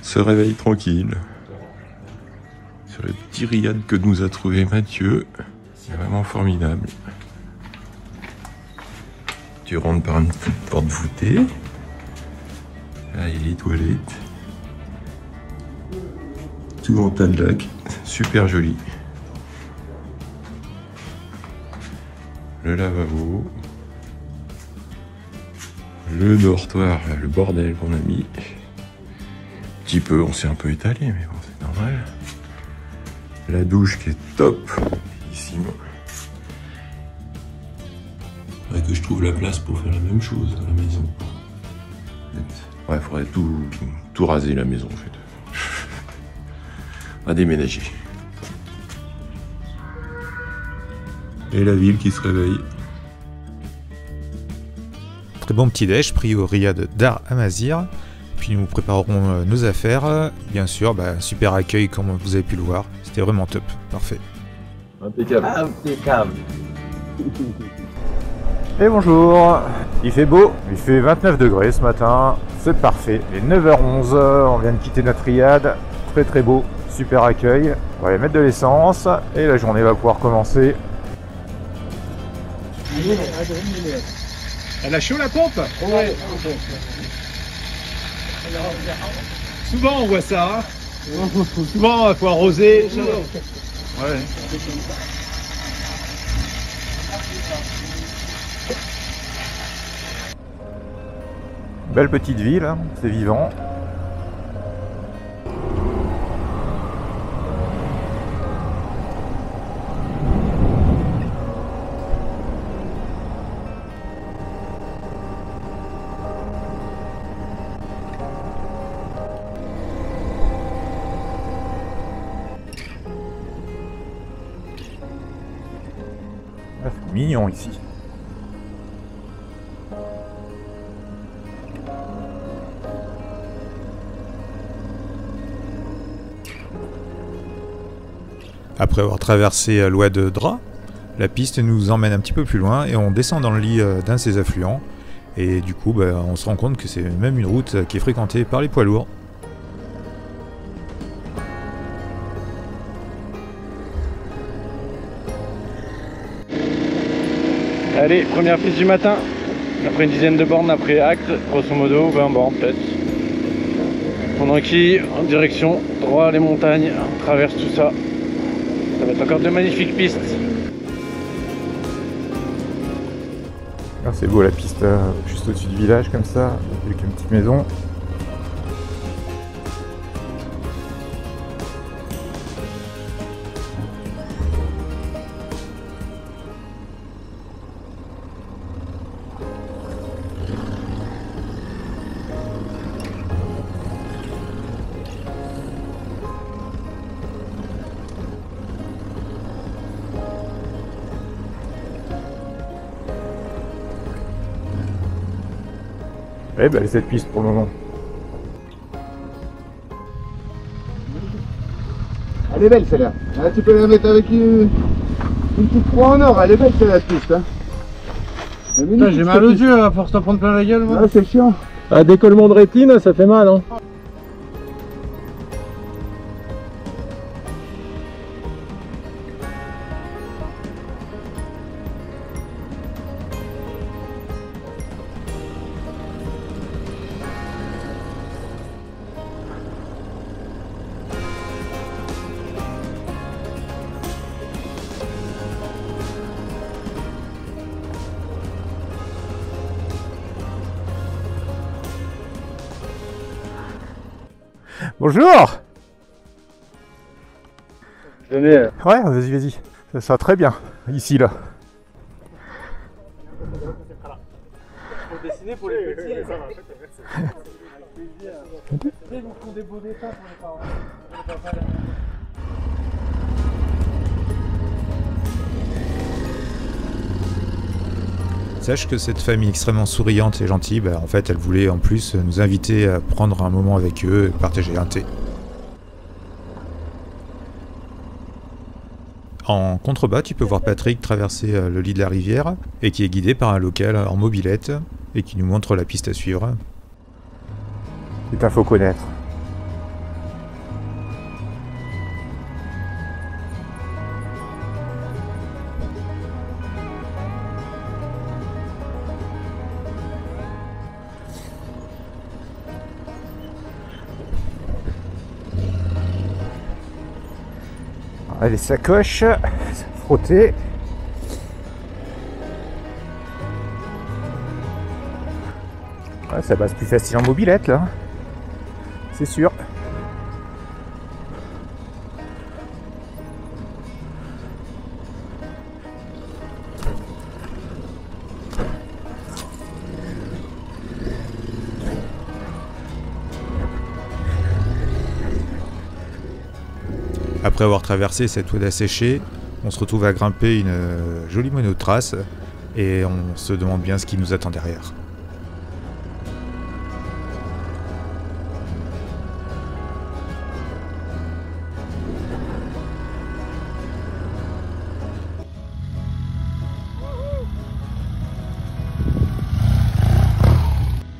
se réveille tranquille sur le petit riad que nous a trouvé Mathieu. C'est vraiment formidable. Tu rentres par une petite porte voûtée. Là, il y a les toilettes. Tout en tas de lac. Super joli. Le lavabo. Le dortoir, le bordel qu'on a mis. Un petit peu, on s'est un peu étalé, mais bon, c'est normal. La douche qui est top. Ici, faudrait que je trouve la place pour faire la même chose à la maison. Ouais, faudrait tout raser la maison en fait. À déménager. Et la ville qui se réveille. Très bon petit déj pris au riad Dar Amazir. Puis nous préparerons nos affaires. Bien sûr, super accueil comme vous avez pu le voir. C'était vraiment top, parfait. Impeccable. Impeccable. Et bonjour, il fait beau, il fait 29 degrés ce matin, c'est parfait. Il est 9h11, on vient de quitter notre riad, très très beau, super accueil. On va aller mettre de l'essence et la journée va pouvoir commencer. Elle a chaud la pompe? Ouais. Souvent on voit ça, hein. Souvent il faut arroser. Ouais. Belle petite ville, hein, c'est vivant. C'est mignon ici. Après avoir traversé l'oued de Dra, la piste nous emmène un petit peu plus loin et on descend dans le lit d'un de ses affluents. Et du coup, on se rend compte que c'est même une route qui est fréquentée par les poids lourds. Allez, première piste du matin. Après une dizaine de bornes, après Acte, grosso modo, 20 bornes peut-être. Pendant qui, en direction droit les montagnes, on traverse tout ça. Ça va être encore de magnifiques pistes. Ah, c'est beau la piste juste au-dessus du village comme ça, avec une petite maison. Eh ben, cette piste pour le moment. Elle est belle celle-là. Ah, tu peux la mettre avec une petite croix en or. Elle est belle celle-là, piste. Hein. J'ai mal aux yeux à force d'en prendre plein la gueule, moi. Ah, c'est chiant. Un décollement de rétine, ça fait mal, hein. Bonjour. Venez. Ouais, vas-y, vas-y. Ça sera très bien, ici, là. Faut dessiner pour les petits. Ils vous font des beaux dessins pour les parents. Sache que cette famille extrêmement souriante et gentille, en fait, elle voulait en plus nous inviter à prendre un moment avec eux et partager un thé. En contrebas, tu peux voir Patrick traverser le lit de la rivière et qui est guidé par un local en mobilette et qui nous montre la piste à suivre. C'est un faut connaître. Les sacoches, frotter. Ouais, ça passe plus facile en mobilette là, c'est sûr. Après avoir traversé cette oued asséchée, on se retrouve à grimper une jolie monotrace et on se demande bien ce qui nous attend derrière.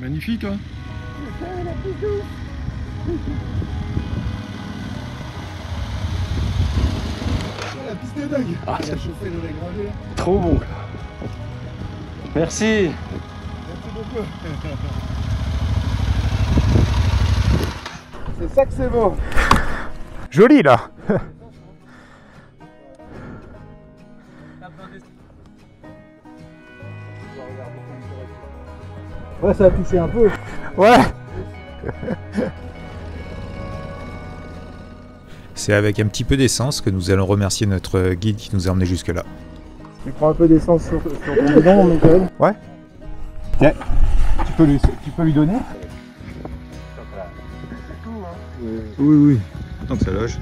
Magnifique, hein? La piste est dingue. Ah, Il a chauffé dans les gravés. Trop bon. Merci. Merci beaucoup. C'est ça que c'est beau. Joli là. Ouais, ça a touché un peu. Ouais. C'est avec un petit peu d'essence que nous allons remercier notre guide qui nous a emmenés jusque-là. Tu prends un peu d'essence sur ton bidon, Michael. Ouais. Tiens, tu peux lui donner? Oui, oui, tant que ça loge.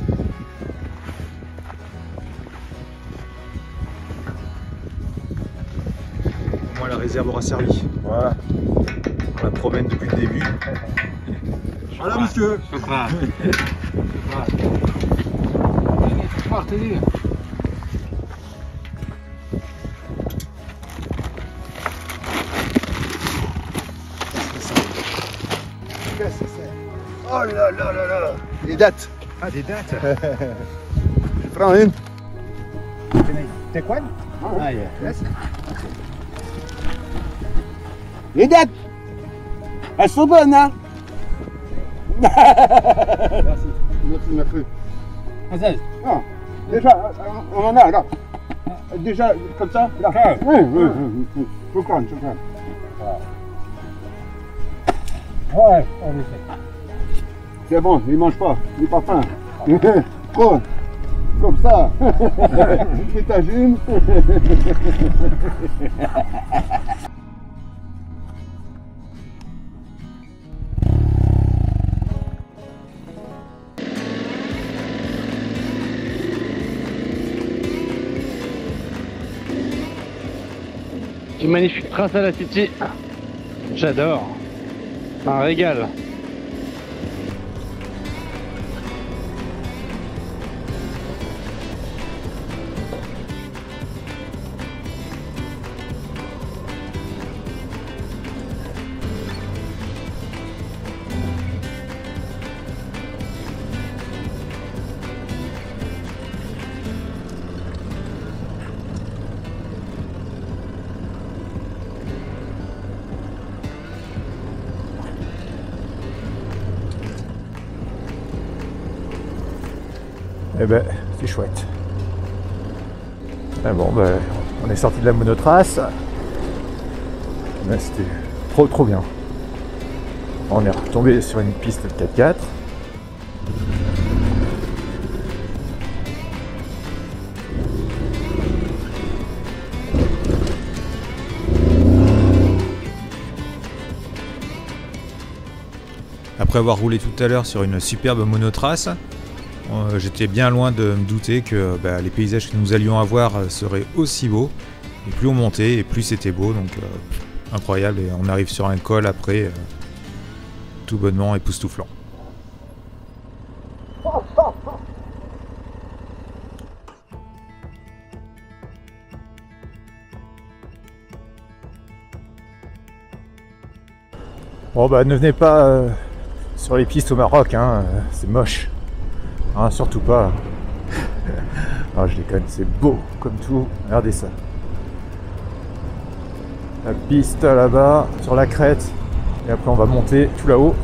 Au moins la réserve aura servi. Voilà. On la promène depuis le début. Voilà, monsieur. Oh là là là là. Les dates. Ah, des dates. Je prends une. Take one? Ah, yeah. Yes. Les dates. Elles sont bonnes, hein. Merci. Merci. Ah, déjà, on en a là. Déjà, comme ça, là. Oui. Choukran. Ouais, c'est bon, il mange pas, il est pas faim. Trop, comme ça. T'étagines. Une magnifique trace à la City. J'adore. Un régal. Eh ben, c'est chouette. Ah bon, ben, on est sorti de la monotrace. C'était trop bien. On est retombé sur une piste de 4x4. Après avoir roulé tout à l'heure sur une superbe monotrace, j'étais bien loin de me douter que les paysages que nous allions avoir seraient aussi beaux. Et plus on montait, et plus c'était beau, donc incroyable. Et on arrive sur un col après, tout bonnement époustouflant. Bon bah ne venez pas sur les pistes au Maroc, hein, c'est moche. Hein, surtout pas. Ah, je déconne, c'est beau comme tout. Regardez ça. La piste là-bas, sur la crête. Et après on va monter tout là-haut.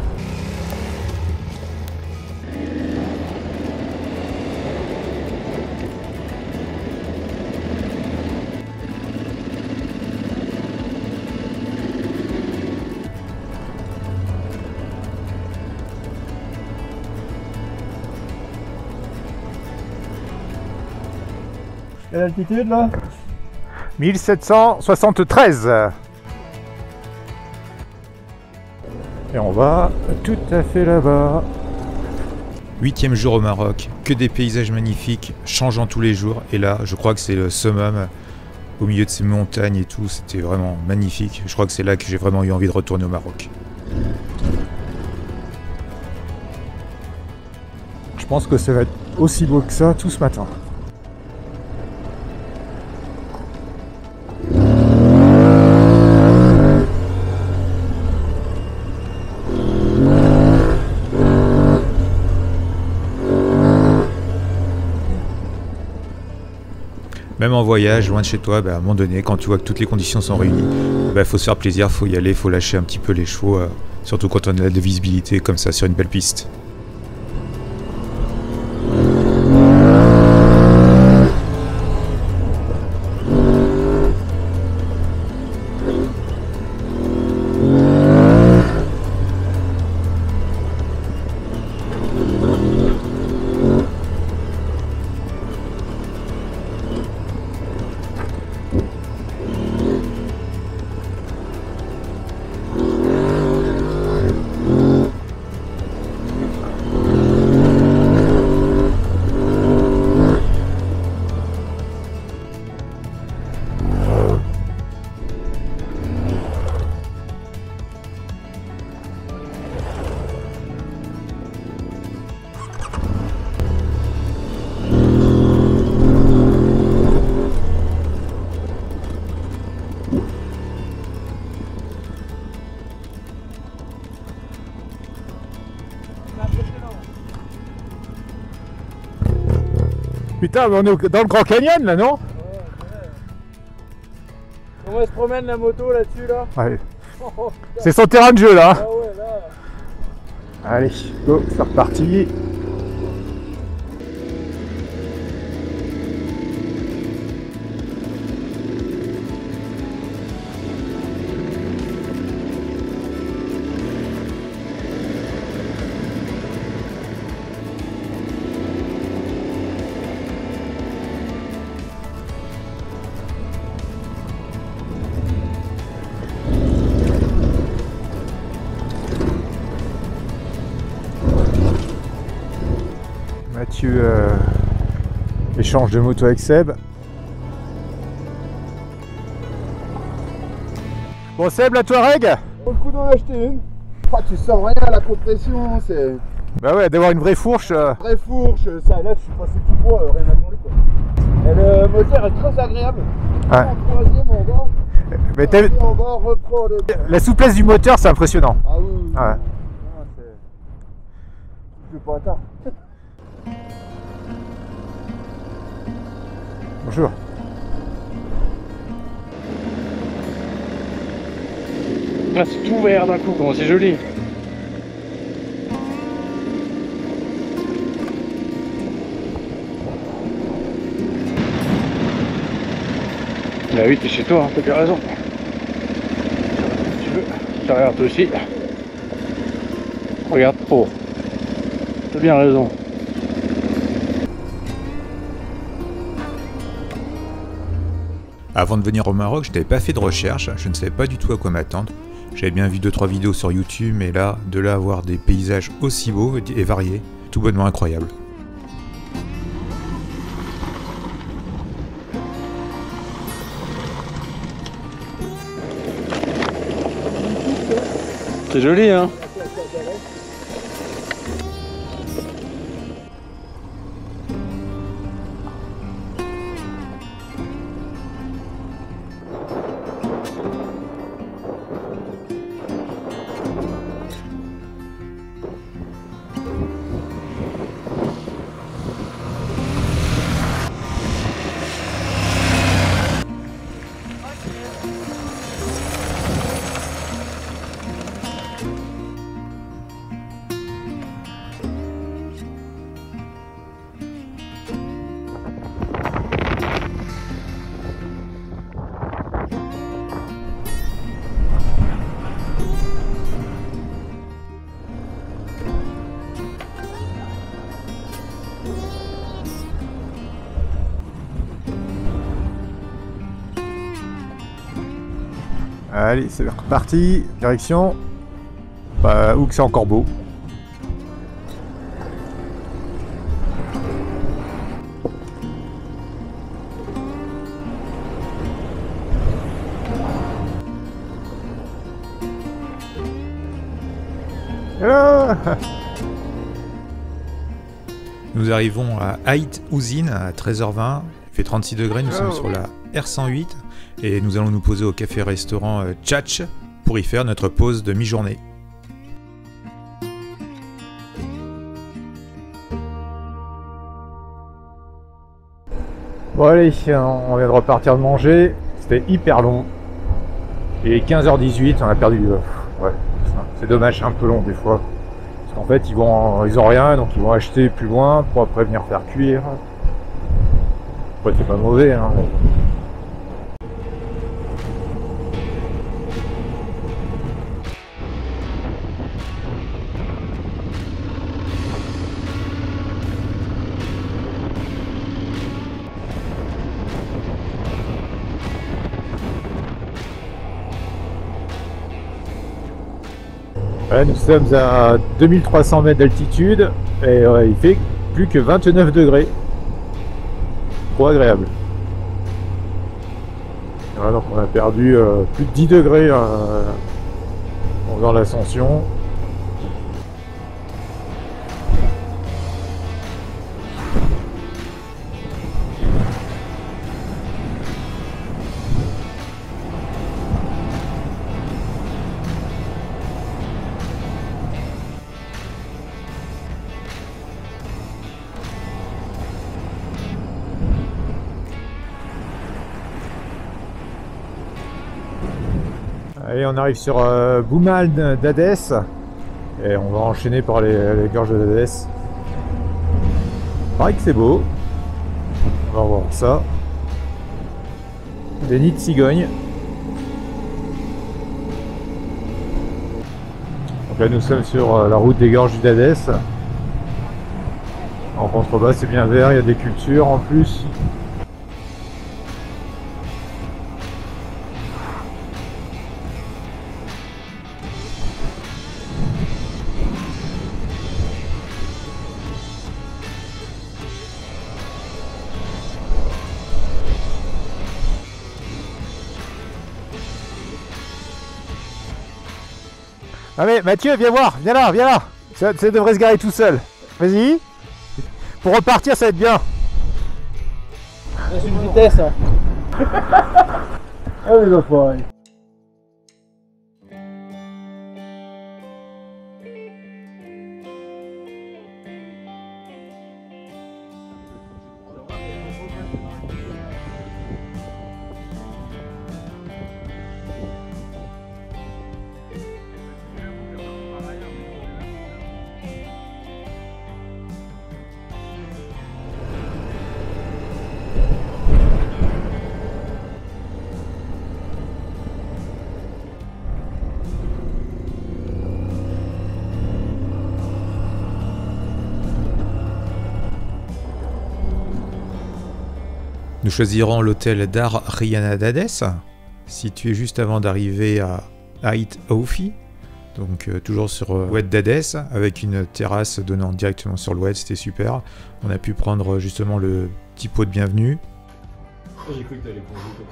Quelle altitude là? 1773. Et on va tout à fait là-bas. 8e jour au Maroc, que des paysages magnifiques, changeant tous les jours. Et là, je crois que c'est le summum, au milieu de ces montagnes et tout. C'était vraiment magnifique. Je crois que c'est là que j'ai vraiment eu envie de retourner au Maroc. Je pense que ça va être aussi beau que ça tout ce matin. Même en voyage, loin de chez toi, à un moment donné, quand tu vois que toutes les conditions sont réunies, faut se faire plaisir, faut y aller, faut lâcher un petit peu les chevaux, surtout quand on a de visibilité comme ça sur une belle piste. Putain, mais on est dans le Grand Canyon là, non? Comment elle se promène la moto là-dessus là? Ouais. C'est son terrain de jeu là. Ah ouais, là. Allez, go, c'est reparti. Mathieu échange de moto avec Seb. Bon Seb, la Touareg? Pour le coup d'en acheter une. Oh, tu sens rien à la compression, c'est... Bah ouais, d'avoir une vraie fourche. Vraie fourche, ça là je suis passé tout droit, rien à demander quoi. Et le moteur est très agréable. Ouais. En troisième en bas. Mais On va reprendre le... la souplesse du moteur, c'est impressionnant. Ah oui, oui. Ouais. Ah, c'est pas tard. Bonjour. Ah, c'est tout vert d'un coup, comment c'est joli. Bah oui, t'es chez toi, hein, t'as bien raison. Si tu veux, ça regarde toi aussi. Regarde trop. T'as bien raison. Avant de venir au Maroc, je n'avais pas fait de recherche, je ne savais pas du tout à quoi m'attendre. J'avais bien vu 2-3 vidéos sur YouTube, mais là, de là à voir des paysages aussi beaux et variés, tout bonnement incroyable. C'est joli, hein? Allez, c'est reparti. Direction. Bah, où que c'est encore beau. Hello. Nous arrivons à Ait Ouzine à 13h20. Il fait 36 degrés, nous sommes sur la R108 et nous allons nous poser au café-restaurant Tchatch pour y faire notre pause de mi-journée. Bon allez, on vient de repartir de manger. C'était hyper long. Et 15h18, on a perdu. Ouais, c'est dommage, un peu long des fois. Parce qu'en fait, ils ont rien, donc ils vont acheter plus loin pour après venir faire cuire. Ouais, c'est pas mauvais, hein. Voilà, nous sommes à 2300 mètres d'altitude et il fait plus que 29 degrés. Trop agréable. Voilà, donc on a perdu plus de 10 degrés en faisant l'ascension. Allez, on arrive sur Boumal d'Adès et on va enchaîner par les gorges d'Adès. Pareil que c'est beau. On va voir ça. Des nids de cigognes. Donc là nous sommes sur la route des gorges d'Adès. En contrebas c'est bien vert, il y a des cultures en plus. Allez, Mathieu, viens voir, viens là, ça devrait se garer tout seul. Vas-y. Pour repartir, ça va être bien. C'est une vitesse, hein. Ah les enfants. Nous choisirons l'hôtel Dar Riana d'Adès, situé juste avant d'arriver à Ait Aoufi, donc toujours sur l'oued d'Adès, avec une terrasse donnant directement sur l'oued, c'était super. On a pu prendre justement le petit pot de bienvenue. J'ai cru que t'allais conduire comme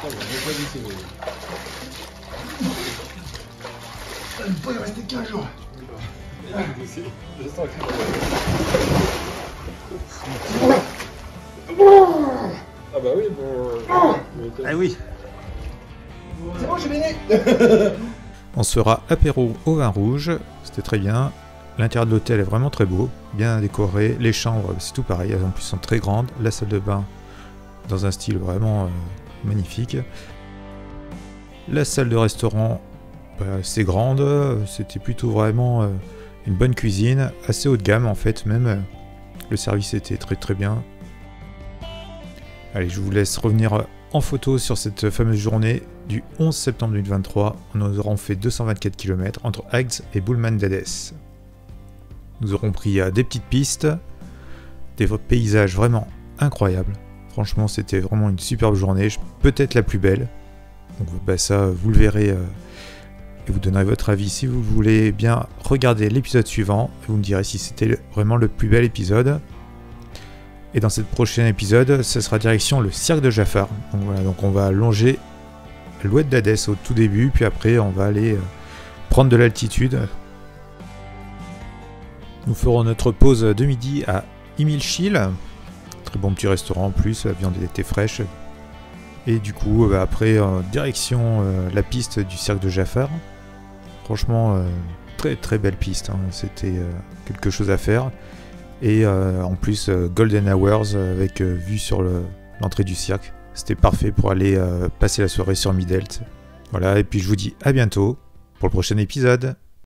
ça. J'ai pas dit que c'est Il peut y rester 15 jours. Ah bah oui, bon... Ah oui. C'est bon, j'ai baigné. On sera apéro au vin rouge, c'était très bien. L'intérieur de l'hôtel est vraiment très beau, bien décoré. Les chambres, c'est tout pareil, elles en plus sont très grandes. La salle de bain, dans un style vraiment magnifique. La salle de restaurant, c'est grande, c'était plutôt vraiment une bonne cuisine, assez haut de gamme en fait, même le service était très très bien. Allez, je vous laisse revenir en photo sur cette fameuse journée du 11 septembre 2023. Nous aurons fait 224 km entre Agde et Boulman d'Adès. Nous aurons pris des petites pistes, des paysages vraiment incroyables. Franchement, c'était vraiment une superbe journée, peut-être la plus belle. Donc bah, ça, vous le verrez et vous donnerez votre avis si vous voulez bien regarder l'épisode suivant. Et vous me direz si c'était vraiment le plus bel épisode. Et dans ce prochain épisode, ce sera direction le cirque de Jafar. Donc voilà, donc on va longer l'oued d'Hadès au tout début, puis après on va aller prendre de l'altitude. Nous ferons notre pause de midi à Imilchil, très bon petit restaurant en plus, la viande était fraîche. Et du coup, après, direction la piste du cirque de Jafar. Franchement, très très belle piste, hein. C'était quelque chose à faire. Et en plus, Golden Hours avec vue sur l'entrée du cirque. C'était parfait pour aller passer la soirée sur Midelt. Voilà, et puis je vous dis à bientôt pour le prochain épisode.